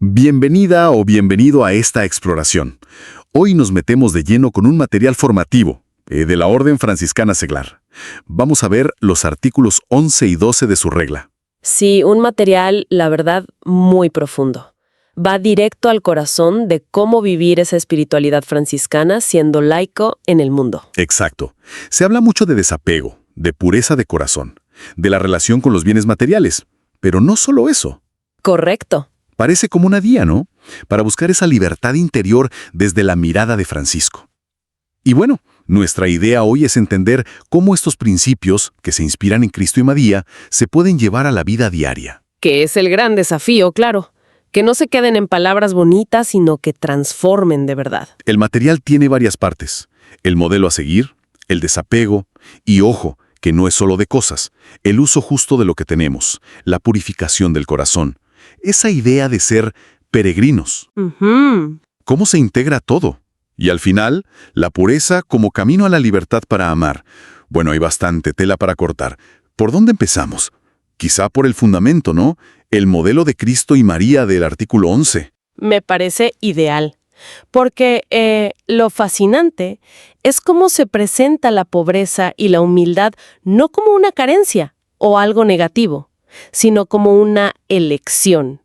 Bienvenida o bienvenido a esta exploración. Hoy nos metemos de lleno con un material formativo de la Orden Franciscana Seglar. Vamos a ver los artículos 11 y 12 de su regla. Sí, un material, la verdad, muy profundo. Va directo al corazón de cómo vivir esa espiritualidad franciscana siendo laico en el mundo. Exacto. Se habla mucho de desapego, de pureza de corazón, de la relación con los bienes materiales. Pero no solo eso. Correcto. Parece como una guía, ¿no? Para buscar esa libertad interior desde la mirada de Francisco. Y bueno, nuestra idea hoy es entender cómo estos principios, que se inspiran en Cristo y María, se pueden llevar a la vida diaria. Que es el gran desafío, claro. Que no se queden en palabras bonitas, sino que transformen de verdad. El material tiene varias partes. El modelo a seguir, el desapego y, ojo, que no es solo de cosas, el uso justo de lo que tenemos, la purificación del corazón. Esa idea de ser peregrinos. ¿Cómo se integra todo? Y al final, la pureza como camino a la libertad para amar. Bueno, hay bastante tela para cortar. ¿Por dónde empezamos? Quizá por el fundamento, ¿no? El modelo de Cristo y María del artículo 11. Me parece ideal. Porque lo fascinante es cómo se presenta la pobreza y la humildad no como una carencia o algo negativo, sino como una elección.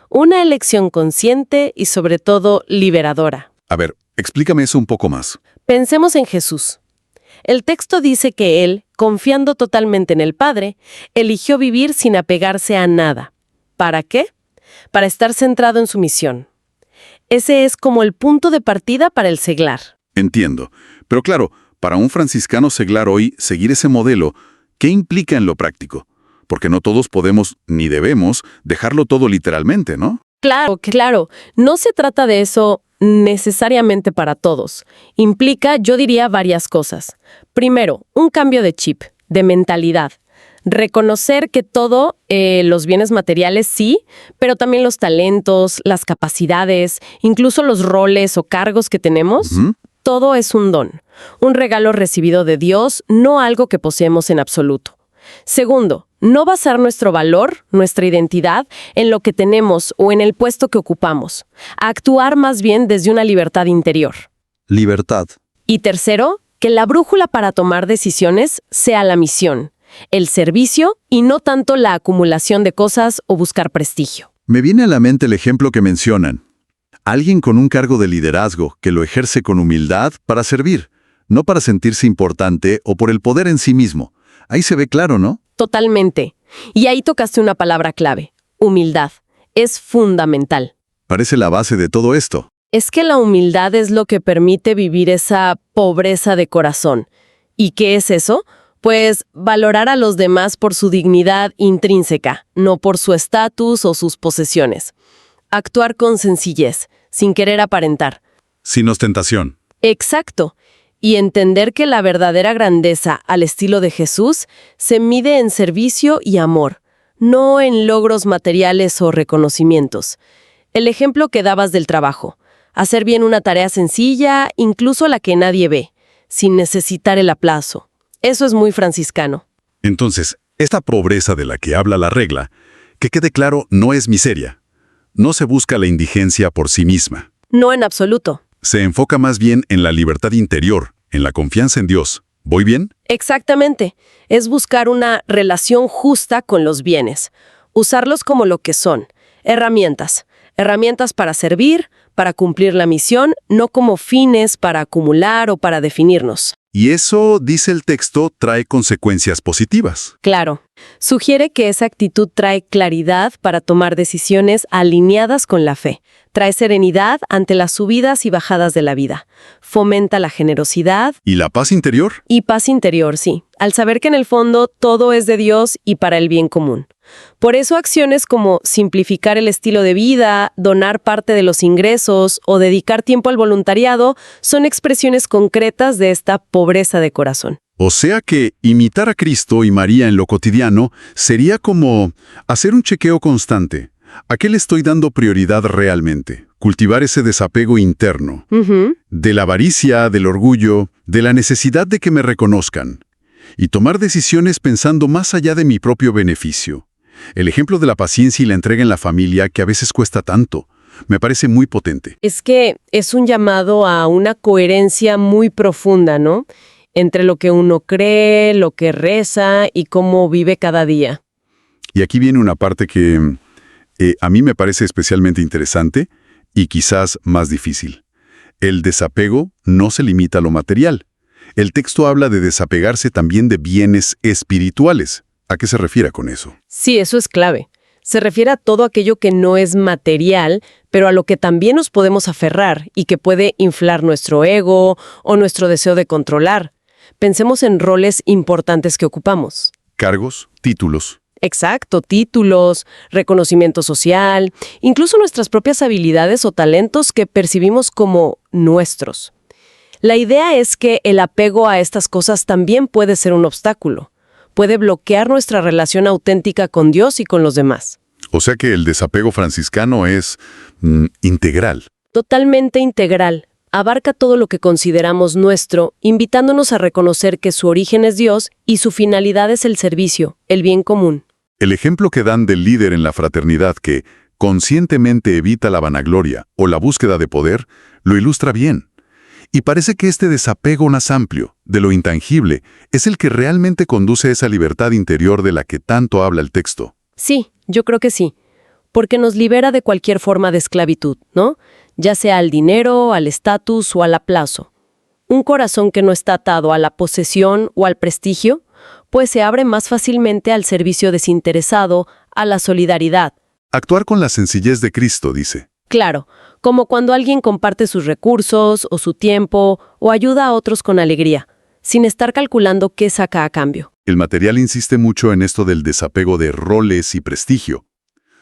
Una elección consciente y sobre todo liberadora. A ver, explícame eso un poco más. Pensemos en Jesús. El texto dice que Él, confiando totalmente en el Padre, eligió vivir sin apegarse a nada. ¿Para qué? Para estar centrado en su misión. Ese es como el punto de partida para el seglar. Entiendo. Pero claro, para un franciscano seglar hoy, seguir ese modelo, ¿qué implica en lo práctico? Porque no todos podemos, ni debemos, dejarlo todo literalmente, ¿no? Claro. No se trata de eso necesariamente para todos. Implica, yo diría, varias cosas. Primero, un cambio de chip, de mentalidad. Reconocer que todo, los bienes materiales sí, pero también los talentos, las capacidades, incluso los roles o cargos que tenemos, todo es un don. Un regalo recibido de Dios, no algo que poseemos en absoluto. Segundo, no basar nuestro valor, nuestra identidad, en lo que tenemos o en el puesto que ocupamos. Actuar más bien desde una libertad interior. Libertad. Y tercero, que la brújula para tomar decisiones sea la misión, el servicio y no tanto la acumulación de cosas o buscar prestigio. Me viene a la mente el ejemplo que mencionan. Alguien con un cargo de liderazgo que lo ejerce con humildad para servir, no para sentirse importante o por el poder en sí mismo. Ahí se ve claro, ¿no? Totalmente. Y ahí tocaste una palabra clave, humildad. Es fundamental. Parece la base de todo esto. Es que la humildad es lo que permite vivir esa pobreza de corazón. ¿Y qué es eso? Pues valorar a los demás por su dignidad intrínseca, no por su estatus o sus posesiones. Actuar con sencillez, sin querer aparentar. Sin ostentación. Exacto. Y entender que la verdadera grandeza, al estilo de Jesús, se mide en servicio y amor, no en logros materiales o reconocimientos. El ejemplo que dabas del trabajo. Hacer bien una tarea sencilla, incluso la que nadie ve, sin necesitar el aplauso. Eso es muy franciscano. Entonces, esta pobreza de la que habla la regla, que quede claro, no es miseria. No se busca la indigencia por sí misma. No en absoluto. Se enfoca más bien en la libertad interior, en la confianza en Dios. ¿Voy bien? Exactamente. Es buscar una relación justa con los bienes. Usarlos como lo que son. Herramientas. Herramientas para servir, para cumplir la misión, no como fines para acumular o para definirnos. Y eso, dice el texto, trae consecuencias positivas. Claro. Sugiere que esa actitud trae claridad para tomar decisiones alineadas con la fe. Trae serenidad ante las subidas y bajadas de la vida. Fomenta la generosidad. ¿Y la paz interior? Y paz interior, sí. Al saber que en el fondo todo es de Dios y para el bien común. Por eso acciones como simplificar el estilo de vida, donar parte de los ingresos o dedicar tiempo al voluntariado son expresiones concretas de esta pobreza de corazón. O sea que imitar a Cristo y María en lo cotidiano sería como hacer un chequeo constante. ¿A qué le estoy dando prioridad realmente? Cultivar ese desapego interno. De la avaricia, del orgullo, de la necesidad de que me reconozcan. Y tomar decisiones pensando más allá de mi propio beneficio. El ejemplo de la paciencia y la entrega en la familia que a veces cuesta tanto. Me parece muy potente. Es que es un llamado a una coherencia muy profunda, ¿no? Entre lo que uno cree, lo que reza y cómo vive cada día. Y aquí viene una parte que a mí me parece especialmente interesante y quizás más difícil. El desapego no se limita a lo material. El texto habla de desapegarse también de bienes espirituales. ¿A qué se refiere con eso? Sí, eso es clave. Se refiere a todo aquello que no es material, pero a lo que también nos podemos aferrar y que puede inflar nuestro ego o nuestro deseo de controlar. Pensemos en roles importantes que ocupamos. Cargos, títulos. Exacto, títulos, reconocimiento social, incluso nuestras propias habilidades o talentos que percibimos como nuestros. La idea es que el apego a estas cosas también puede ser un obstáculo. Puede bloquear nuestra relación auténtica con Dios y con los demás. O sea que el desapego franciscano es integral. Totalmente integral. Abarca todo lo que consideramos nuestro, invitándonos a reconocer que su origen es Dios y su finalidad es el servicio, el bien común. El ejemplo que dan del líder en la fraternidad que conscientemente evita la vanagloria o la búsqueda de poder, lo ilustra bien. Y parece que este desapego más amplio, de lo intangible, es el que realmente conduce a esa libertad interior de la que tanto habla el texto. Sí, yo creo que sí, porque nos libera de cualquier forma de esclavitud, ¿no? Ya sea al dinero, al estatus o al aplauso. Un corazón que no está atado a la posesión o al prestigio, pues se abre más fácilmente al servicio desinteresado, a la solidaridad. Actuar con la sencillez de Cristo, dice. Claro, como cuando alguien comparte sus recursos o su tiempo o ayuda a otros con alegría, sin estar calculando qué saca a cambio. El material insiste mucho en esto del desapego de roles y prestigio.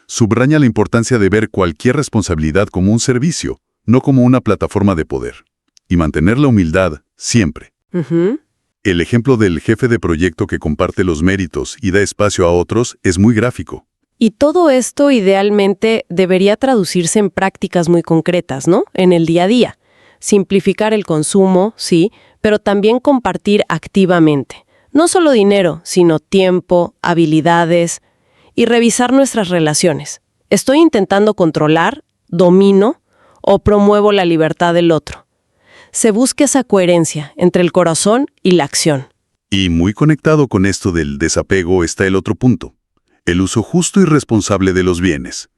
Subraya la importancia de ver cualquier responsabilidad como un servicio, no como una plataforma de poder. Y mantener la humildad siempre. Ujú. El ejemplo del jefe de proyecto que comparte los méritos y da espacio a otros es muy gráfico. Y todo esto idealmente debería traducirse en prácticas muy concretas, ¿no? En el día a día. Simplificar el consumo, sí, pero también compartir activamente. No solo dinero, sino tiempo, habilidades y revisar nuestras relaciones. ¿Estoy intentando controlar, domino o promuevo la libertad del otro? Se busca esa coherencia entre el corazón y la acción. Y muy conectado con esto del desapego está el otro punto. El uso justo y responsable de los bienes.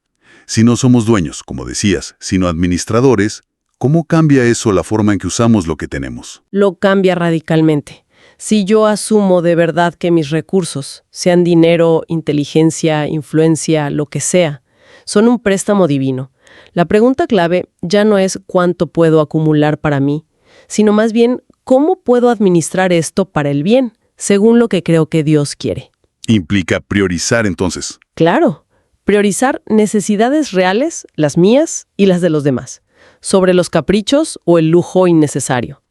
Si no somos dueños, como decías, sino administradores, ¿cómo cambia eso la forma en que usamos lo que tenemos? Lo cambia radicalmente. Si yo asumo de verdad que mis recursos, sean dinero, inteligencia, influencia, lo que sea, son un préstamo divino, la pregunta clave ya no es cuánto puedo acumular para mí, sino más bien cómo puedo administrar esto para el bien, según lo que creo que Dios quiere. Implica priorizar entonces. Claro, priorizar necesidades reales, las mías y las de los demás, sobre los caprichos o el lujo innecesario.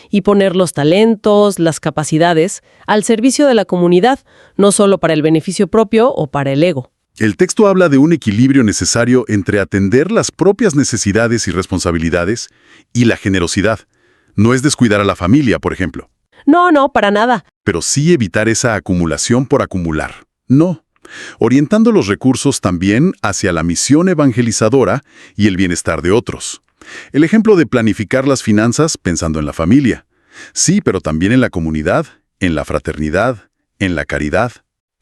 Y poner los talentos, las capacidades, al servicio de la comunidad, no solo para el beneficio propio o para el ego. El texto habla de un equilibrio necesario entre atender las propias necesidades y responsabilidades y la generosidad. No es descuidar a la familia, por ejemplo. No, para nada. Pero sí evitar esa acumulación por acumular. No. Orientando los recursos también hacia la misión evangelizadora y el bienestar de otros. El ejemplo de planificar las finanzas pensando en la familia. Sí, pero también en la comunidad, en la fraternidad, en la caridad.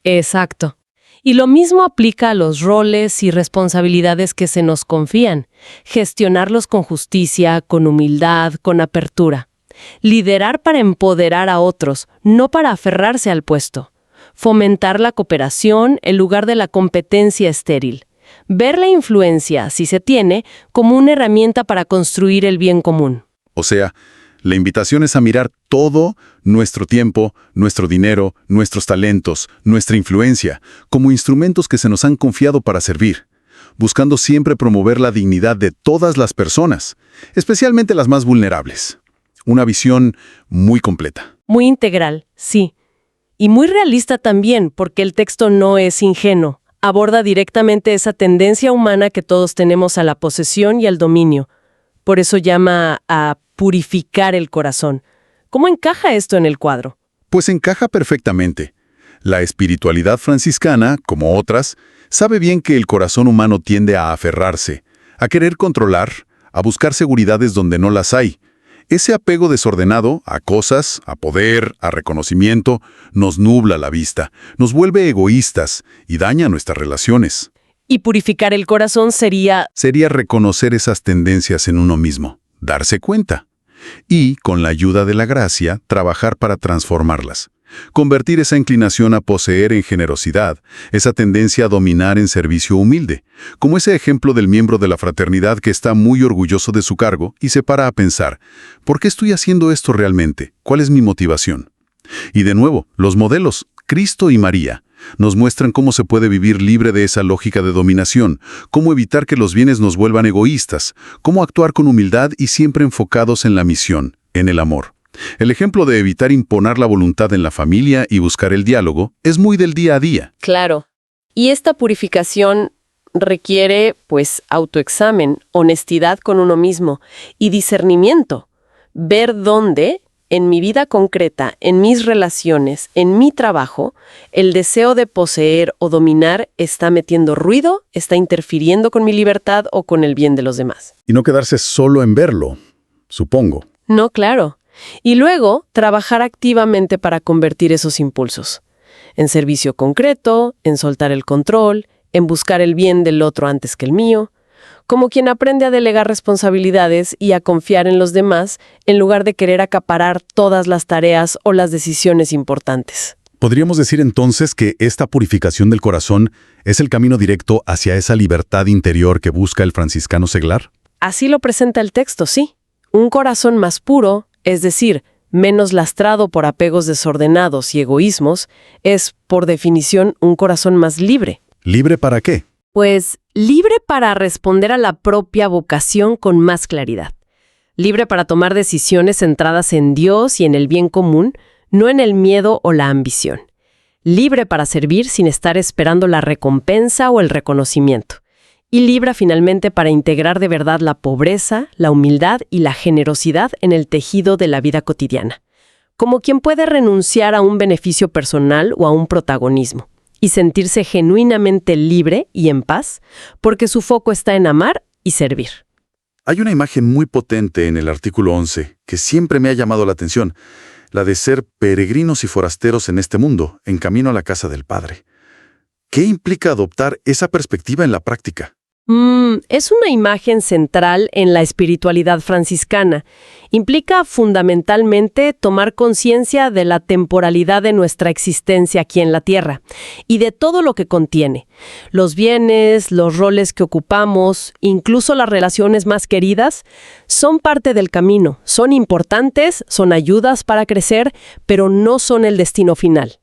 Exacto. Y lo mismo aplica a los roles y responsabilidades que se nos confían. Gestionarlos con justicia, con humildad, con apertura. Liderar para empoderar a otros, no para aferrarse al puesto. Fomentar la cooperación en lugar de la competencia estéril. Ver la influencia, si se tiene, como una herramienta para construir el bien común. O sea, la invitación es a mirar todo nuestro tiempo, nuestro dinero, nuestros talentos, nuestra influencia, como instrumentos que se nos han confiado para servir, buscando siempre promover la dignidad de todas las personas, especialmente las más vulnerables. Una visión muy completa. Muy integral, sí. Y muy realista también, porque el texto no es ingenuo. Aborda directamente esa tendencia humana que todos tenemos a la posesión y al dominio. Por eso llama a purificar el corazón. ¿Cómo encaja esto en el cuadro? Pues encaja perfectamente. La espiritualidad franciscana, como otras, sabe bien que el corazón humano tiende a aferrarse, a querer controlar, a buscar seguridades donde no las hay. Ese apego desordenado a cosas, a poder, a reconocimiento, nos nubla la vista, nos vuelve egoístas y daña nuestras relaciones. Y purificar el corazón sería... Sería reconocer esas tendencias en uno mismo, darse cuenta. Y, con la ayuda de la gracia, trabajar para transformarlas. Convertir esa inclinación a poseer en generosidad, esa tendencia a dominar en servicio humilde, como ese ejemplo del miembro de la fraternidad que está muy orgulloso de su cargo y se para a pensar, ¿por qué estoy haciendo esto realmente? ¿Cuál es mi motivación? Y de nuevo, los modelos, Cristo y María, nos muestran cómo se puede vivir libre de esa lógica de dominación, cómo evitar que los bienes nos vuelvan egoístas, cómo actuar con humildad y siempre enfocados en la misión, en el amor. El ejemplo de evitar imponer la voluntad en la familia y buscar el diálogo es muy del día a día. Claro. Y esta purificación requiere, pues, autoexamen, honestidad con uno mismo y discernimiento. Ver dónde, en mi vida concreta, en mis relaciones, en mi trabajo, el deseo de poseer o dominar está metiendo ruido, está interfiriendo con mi libertad o con el bien de los demás. Y no quedarse solo en verlo, supongo. No, claro. Y luego, trabajar activamente para convertir esos impulsos. En servicio concreto, en soltar el control, en buscar el bien del otro antes que el mío. Como quien aprende a delegar responsabilidades y a confiar en los demás en lugar de querer acaparar todas las tareas o las decisiones importantes. ¿Podríamos decir entonces que esta purificación del corazón es el camino directo hacia esa libertad interior que busca el franciscano seglar? Así lo presenta el texto, sí. Un corazón más puro, es decir, menos lastrado por apegos desordenados y egoísmos, es, por definición, un corazón más libre. ¿Libre para qué? Pues libre para responder a la propia vocación con más claridad. Libre para tomar decisiones centradas en Dios y en el bien común, no en el miedo o la ambición. Libre para servir sin estar esperando la recompensa o el reconocimiento. Y libre finalmente para integrar de verdad la pobreza, la humildad y la generosidad en el tejido de la vida cotidiana. Como quien puede renunciar a un beneficio personal o a un protagonismo. Y sentirse genuinamente libre y en paz, porque su foco está en amar y servir. Hay una imagen muy potente en el artículo 11 que siempre me ha llamado la atención, la de ser peregrinos y forasteros en este mundo, en camino a la casa del Padre. ¿Qué implica adoptar esa perspectiva en la práctica? Es una imagen central en la espiritualidad franciscana. Implica fundamentalmente tomar conciencia de la temporalidad de nuestra existencia aquí en la Tierra y de todo lo que contiene. Los bienes, los roles que ocupamos, incluso las relaciones más queridas, son parte del camino, son importantes, son ayudas para crecer, pero no son el destino final.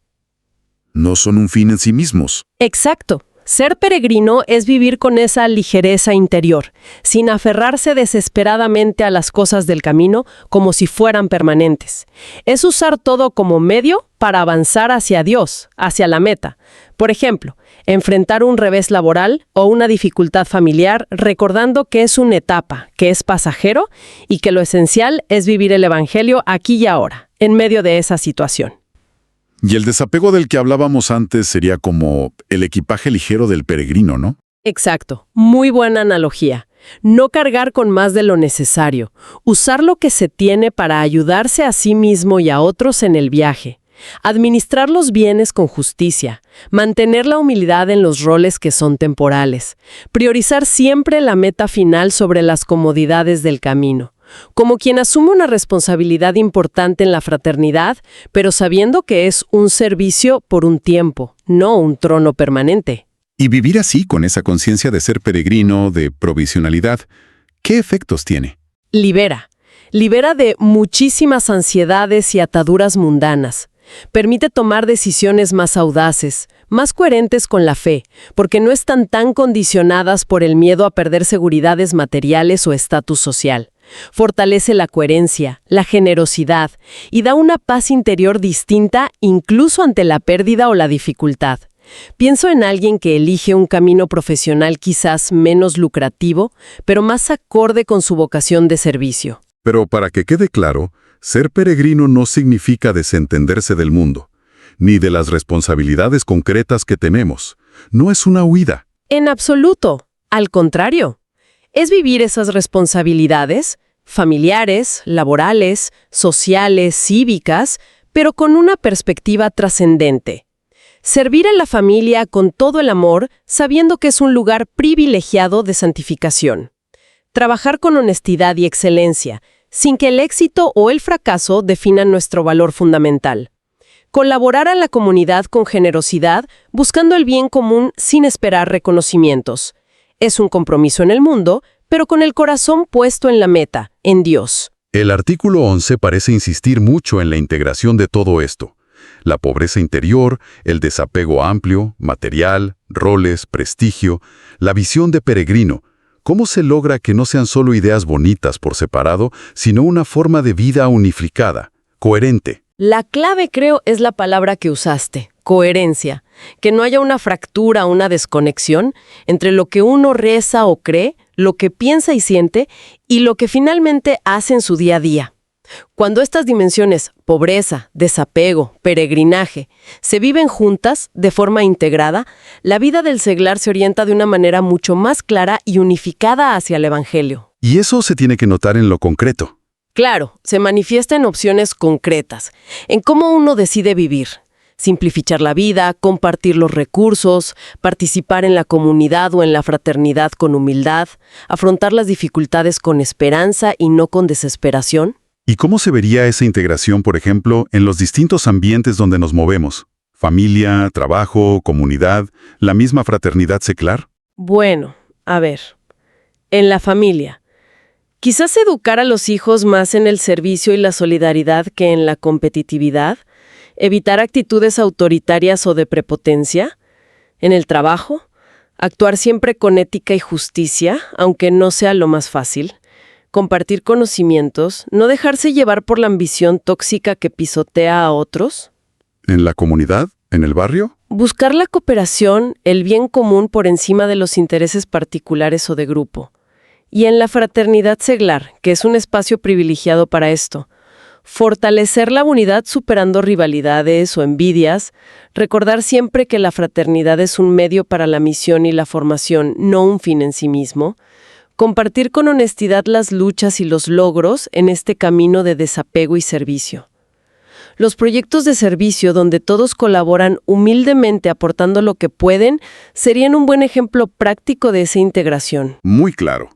No son un fin en sí mismos. Exacto. Ser peregrino es vivir con esa ligereza interior, sin aferrarse desesperadamente a las cosas del camino como si fueran permanentes. Es usar todo como medio para avanzar hacia Dios, hacia la meta. Por ejemplo, enfrentar un revés laboral o una dificultad familiar recordando que es una etapa, que es pasajero y que lo esencial es vivir el Evangelio aquí y ahora, en medio de esa situación. Y el desapego del que hablábamos antes sería como el equipaje ligero del peregrino, ¿no? Exacto. Muy buena analogía. No cargar con más de lo necesario. Usar lo que se tiene para ayudarse a sí mismo y a otros en el viaje. Administrar los bienes con justicia. Mantener la humildad en los roles que son temporales. Priorizar siempre la meta final sobre las comodidades del camino. Como quien asume una responsabilidad importante en la fraternidad, pero sabiendo que es un servicio por un tiempo, no un trono permanente. Y vivir así, con esa conciencia de ser peregrino, de provisionalidad, ¿qué efectos tiene? Libera. Libera de muchísimas ansiedades y ataduras mundanas. Permite tomar decisiones más audaces, más coherentes con la fe, porque no están tan condicionadas por el miedo a perder seguridades materiales o estatus social. Fortalece la coherencia, la generosidad y da una paz interior distinta incluso ante la pérdida o la dificultad. Pienso en alguien que elige un camino profesional quizás menos lucrativo, pero más acorde con su vocación de servicio. Pero para que quede claro, ser peregrino no significa desentenderse del mundo, ni de las responsabilidades concretas que tenemos. No es una huida. En absoluto. Al contrario. Es vivir esas responsabilidades, familiares, laborales, sociales, cívicas, pero con una perspectiva trascendente. Servir a la familia con todo el amor, sabiendo que es un lugar privilegiado de santificación. Trabajar con honestidad y excelencia, sin que el éxito o el fracaso definan nuestro valor fundamental. Colaborar a la comunidad con generosidad, buscando el bien común sin esperar reconocimientos. Es un compromiso en el mundo, pero con el corazón puesto en la meta, en Dios. El artículo 11 parece insistir mucho en la integración de todo esto. La pobreza interior, el desapego amplio, material, roles, prestigio, la visión de peregrino. ¿Cómo se logra que no sean solo ideas bonitas por separado, sino una forma de vida unificada, coherente? La clave, creo, es la palabra que usaste, coherencia. Que no haya una fractura, una desconexión entre lo que uno reza o cree, lo que piensa y siente, y lo que finalmente hace en su día a día. Cuando estas dimensiones, pobreza, desapego, peregrinaje, se viven juntas, de forma integrada, la vida del seglar se orienta de una manera mucho más clara y unificada hacia el Evangelio. Y eso se tiene que notar en lo concreto. Claro, se manifiesta en opciones concretas, en cómo uno decide vivir. Simplificar la vida, compartir los recursos, participar en la comunidad o en la fraternidad con humildad, afrontar las dificultades con esperanza y no con desesperación. ¿Y cómo se vería esa integración, por ejemplo, en los distintos ambientes donde nos movemos? Familia, trabajo, comunidad, la misma fraternidad seglar. Bueno, a ver, en la familia. Quizás educar a los hijos más en el servicio y la solidaridad que en la competitividad. Evitar actitudes autoritarias o de prepotencia. En el trabajo, actuar siempre con ética y justicia, aunque no sea lo más fácil. Compartir conocimientos, no dejarse llevar por la ambición tóxica que pisotea a otros. ¿En la comunidad? ¿En el barrio? Buscar la cooperación, el bien común por encima de los intereses particulares o de grupo. Y en la fraternidad seglar, que es un espacio privilegiado para esto. Fortalecer la unidad superando rivalidades o envidias, recordar siempre que la fraternidad es un medio para la misión y la formación, no un fin en sí mismo. Compartir con honestidad las luchas y los logros en este camino de desapego y servicio. Los proyectos de servicio donde todos colaboran humildemente aportando lo que pueden serían un buen ejemplo práctico de esa integración. Muy claro.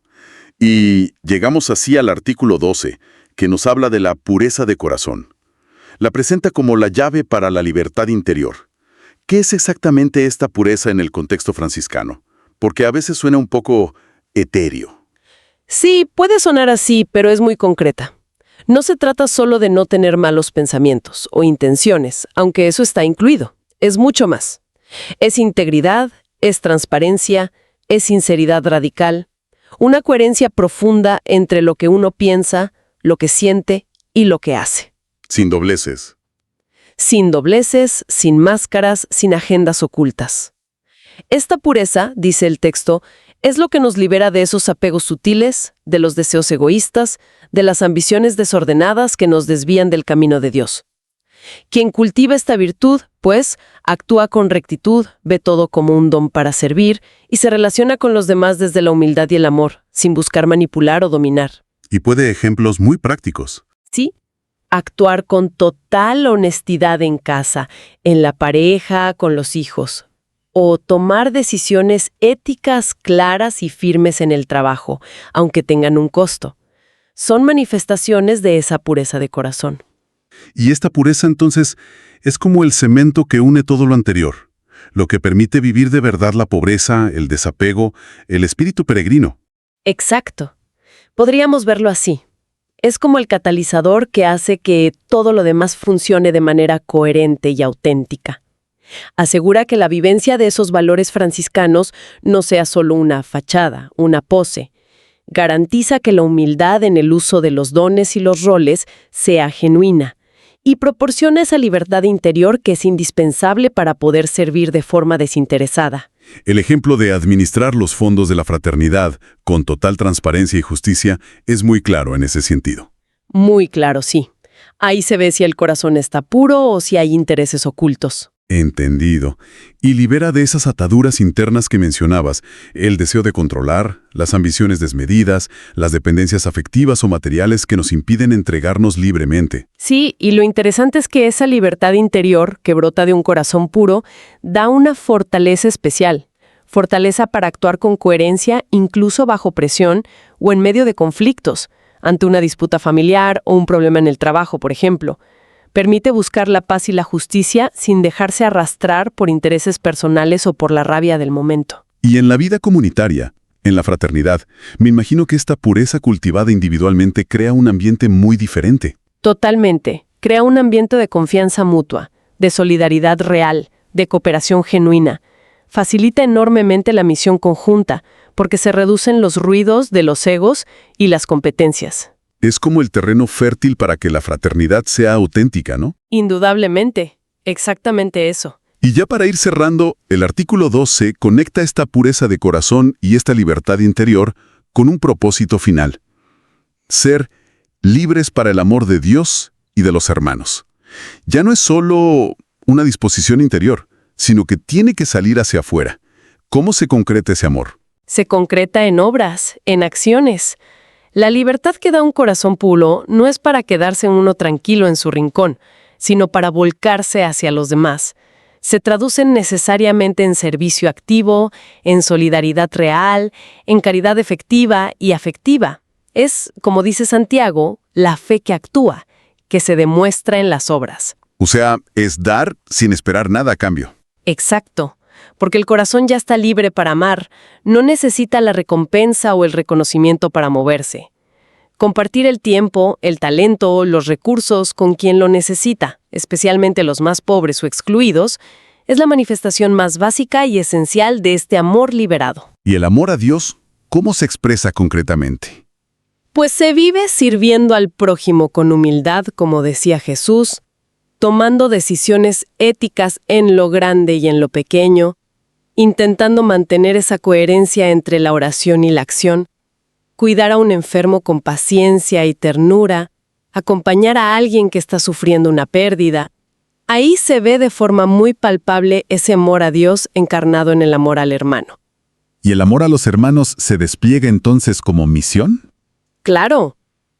Y llegamos así al artículo 12, que nos habla de la pureza de corazón. La presenta como la llave para la libertad interior. ¿Qué es exactamente esta pureza en el contexto franciscano? Porque a veces suena un poco etéreo. Sí, puede sonar así, pero es muy concreta. No se trata solo de no tener malos pensamientos o intenciones, aunque eso está incluido. Es mucho más. Es integridad, es transparencia, es sinceridad radical, una coherencia profunda entre lo que uno piensa, lo que siente y lo que hace. Sin dobleces. Sin dobleces, sin máscaras, sin agendas ocultas. Esta pureza, dice el texto, es lo que nos libera de esos apegos sutiles, de los deseos egoístas, de las ambiciones desordenadas que nos desvían del camino de Dios. Quien cultiva esta virtud, pues, actúa con rectitud, ve todo como un don para servir y se relaciona con los demás desde la humildad y el amor, sin buscar manipular o dominar. Y puede ejemplos muy prácticos. Sí, actuar con total honestidad en casa, en la pareja, con los hijos. O tomar decisiones éticas claras y firmes en el trabajo, aunque tengan un costo. Son manifestaciones de esa pureza de corazón. Y esta pureza, entonces, es como el cemento que une todo lo anterior, lo que permite vivir de verdad la pobreza, el desapego, el espíritu peregrino. Exacto. Podríamos verlo así. Es como el catalizador que hace que todo lo demás funcione de manera coherente y auténtica. Asegura que la vivencia de esos valores franciscanos no sea solo una fachada, una pose. Garantiza que la humildad en el uso de los dones y los roles sea genuina y proporciona esa libertad interior que es indispensable para poder servir de forma desinteresada. El ejemplo de administrar los fondos de la fraternidad con total transparencia y justicia es muy claro en ese sentido. Muy claro, sí. Ahí se ve si el corazón está puro o si hay intereses ocultos. Entendido. Y libera de esas ataduras internas que mencionabas, el deseo de controlar, las ambiciones desmedidas, las dependencias afectivas o materiales que nos impiden entregarnos libremente. Sí, y lo interesante es que esa libertad interior, que brota de un corazón puro, da una fortaleza especial. Fortaleza para actuar con coherencia incluso bajo presión o en medio de conflictos, ante una disputa familiar o un problema en el trabajo, por ejemplo. Permite buscar la paz y la justicia sin dejarse arrastrar por intereses personales o por la rabia del momento. Y en la vida comunitaria, en la fraternidad, me imagino que esta pureza cultivada individualmente crea un ambiente muy diferente. Totalmente. Crea un ambiente de confianza mutua, de solidaridad real, de cooperación genuina. Facilita enormemente la misión conjunta, porque se reducen los ruidos de los egos y las competencias. Es como el terreno fértil para que la fraternidad sea auténtica, ¿no? Indudablemente. Exactamente eso. Y ya para ir cerrando, el artículo 12 conecta esta pureza de corazón y esta libertad interior con un propósito final. Ser libres para el amor de Dios y de los hermanos. Ya no es solo una disposición interior, sino que tiene que salir hacia afuera. ¿Cómo se concreta ese amor? Se concreta en obras, en acciones. La libertad que da un corazón puro no es para quedarse uno tranquilo en su rincón, sino para volcarse hacia los demás. Se traducen necesariamente en servicio activo, en solidaridad real, en caridad efectiva y afectiva. Es, como dice Santiago, la fe que actúa, que se demuestra en las obras. O sea, es dar sin esperar nada a cambio. Exacto, porque el corazón ya está libre para amar, no necesita la recompensa o el reconocimiento para moverse. Compartir el tiempo, el talento, los recursos con quien lo necesita, especialmente los más pobres o excluidos, es la manifestación más básica y esencial de este amor liberado. ¿Y el amor a Dios, cómo se expresa concretamente? Pues se vive sirviendo al prójimo con humildad, como decía Jesús, tomando decisiones éticas en lo grande y en lo pequeño, intentando mantener esa coherencia entre la oración y la acción, cuidar a un enfermo con paciencia y ternura, acompañar a alguien que está sufriendo una pérdida. Ahí se ve de forma muy palpable ese amor a Dios encarnado en el amor al hermano. ¿Y el amor a los hermanos se despliega entonces como misión? Claro,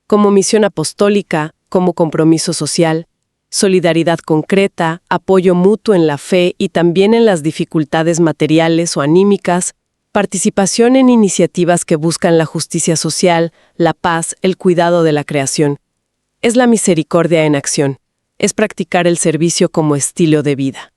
como misión apostólica, como compromiso social, solidaridad concreta, apoyo mutuo en la fe y también en las dificultades materiales o anímicas, participación en iniciativas que buscan la justicia social, la paz, el cuidado de la creación. Es la misericordia en acción. Es practicar el servicio como estilo de vida.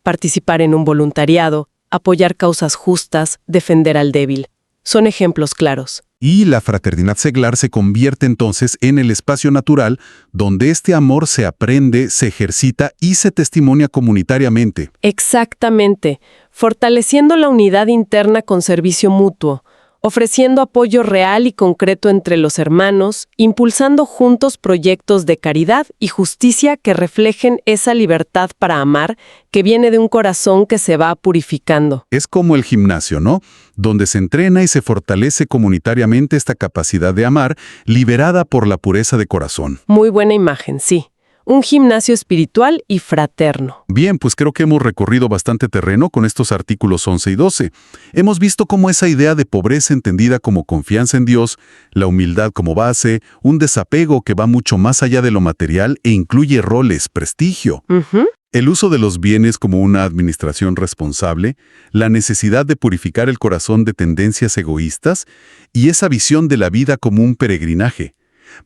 Participar en un voluntariado, apoyar causas justas, defender al débil. Son ejemplos claros. Y la fraternidad seglar se convierte entonces en el espacio natural donde este amor se aprende, se ejercita y se testimonia comunitariamente. Exactamente, fortaleciendo la unidad interna con servicio mutuo, ofreciendo apoyo real y concreto entre los hermanos, impulsando juntos proyectos de caridad y justicia que reflejen esa libertad para amar que viene de un corazón que se va purificando. Es como el gimnasio, ¿no? Donde se entrena y se fortalece comunitariamente esta capacidad de amar, liberada por la pureza de corazón. Muy buena imagen, sí. Un gimnasio espiritual y fraterno. Bien, pues creo que hemos recorrido bastante terreno con estos artículos 11 y 12. Hemos visto cómo esa idea de pobreza entendida como confianza en Dios, la humildad como base, un desapego que va mucho más allá de lo material e incluye roles, prestigio. El uso de los bienes como una administración responsable, la necesidad de purificar el corazón de tendencias egoístas y esa visión de la vida como un peregrinaje.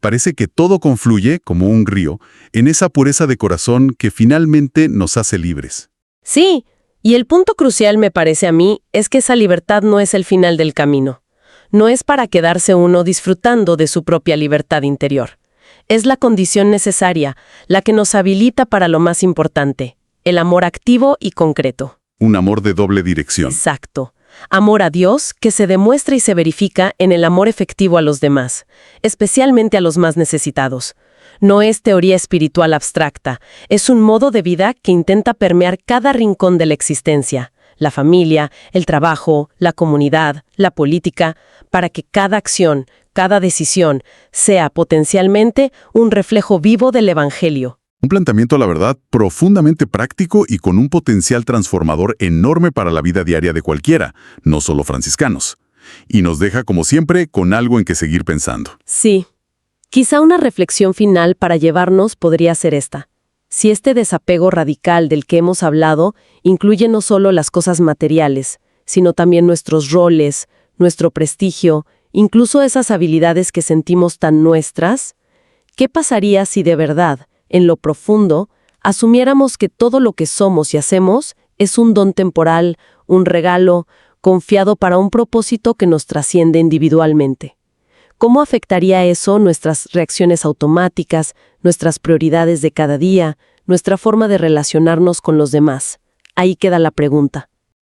Parece que todo confluye, como un río, en esa pureza de corazón que finalmente nos hace libres. Sí, y el punto crucial me parece a mí es que esa libertad no es el final del camino. No es para quedarse uno disfrutando de su propia libertad interior. Es la condición necesaria, la que nos habilita para lo más importante, el amor activo y concreto. Un amor de doble dirección. Exacto. Amor a Dios que se demuestra y se verifica en el amor efectivo a los demás, especialmente a los más necesitados. No es teoría espiritual abstracta, es un modo de vida que intenta permear cada rincón de la existencia, la familia, el trabajo, la comunidad, la política, para que cada acción, cada decisión, sea potencialmente un reflejo vivo del Evangelio. Un planteamiento, la verdad, profundamente práctico y con un potencial transformador enorme para la vida diaria de cualquiera, no solo franciscanos. Y nos deja, como siempre, con algo en que seguir pensando. Sí. Quizá una reflexión final para llevarnos podría ser esta. Si este desapego radical del que hemos hablado incluye no solo las cosas materiales, sino también nuestros roles, nuestro prestigio, incluso esas habilidades que sentimos tan nuestras, ¿qué pasaría si de verdad, en lo profundo, asumiéramos que todo lo que somos y hacemos es un don temporal, un regalo, confiado para un propósito que nos trasciende individualmente? ¿Cómo afectaría eso nuestras reacciones automáticas, nuestras prioridades de cada día, nuestra forma de relacionarnos con los demás? Ahí queda la pregunta.